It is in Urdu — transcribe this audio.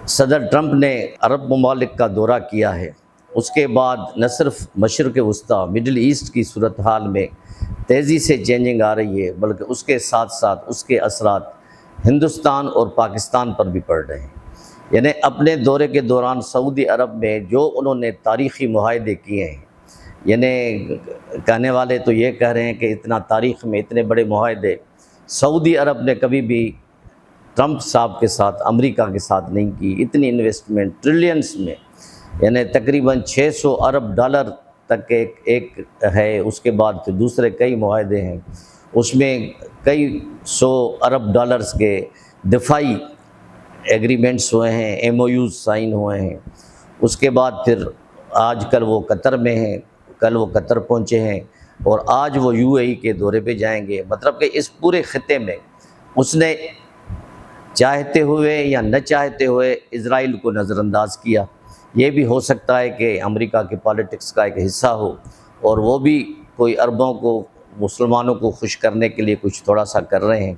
صدر ٹرمپ نے عرب ممالک کا دورہ کیا ہے، اس کے بعد نہ صرف مشرق وسطیٰ مڈل ایسٹ کی صورتحال میں تیزی سے چینجنگ آ رہی ہے، بلکہ اس کے ساتھ ساتھ اس کے اثرات ہندوستان اور پاکستان پر بھی پڑ رہے ہیں۔ یعنی اپنے دورے کے دوران سعودی عرب میں جو انہوں نے تاریخی معاہدے کیے ہیں، یعنی کہنے والے تو یہ کہہ رہے ہیں کہ اتنا تاریخ میں اتنے بڑے معاہدے سعودی عرب نے کبھی بھی ٹرمپ صاحب کے ساتھ، امریکہ کے ساتھ نہیں کی۔ اتنی انویسٹمنٹ ٹریلینز میں، یعنی تقریباً 600 ارب ڈالر تک ایک ہے، اس کے بعد پھر دوسرے کئی معاہدے ہیں، اس میں کئی 100 ارب ڈالرز کے دفاعی ایگریمنٹس ہوئے ہیں، ایم او یوز سائن ہوئے ہیں۔ اس کے بعد پھر آج کل وہ قطر میں ہیں، کل وہ قطر پہنچے ہیں اور آج وہ یو اے ای کے دورے پہ جائیں گے۔ مطلب کہ اس پورے خطے میں اس نے چاہتے ہوئے یا نہ چاہتے ہوئے اسرائیل کو نظر انداز کیا۔ یہ بھی ہو سکتا ہے کہ امریکہ کے پالیٹکس کا ایک حصہ ہو اور وہ بھی کوئی عربوں کو، مسلمانوں کو خوش کرنے کے لیے کچھ تھوڑا سا کر رہے ہیں۔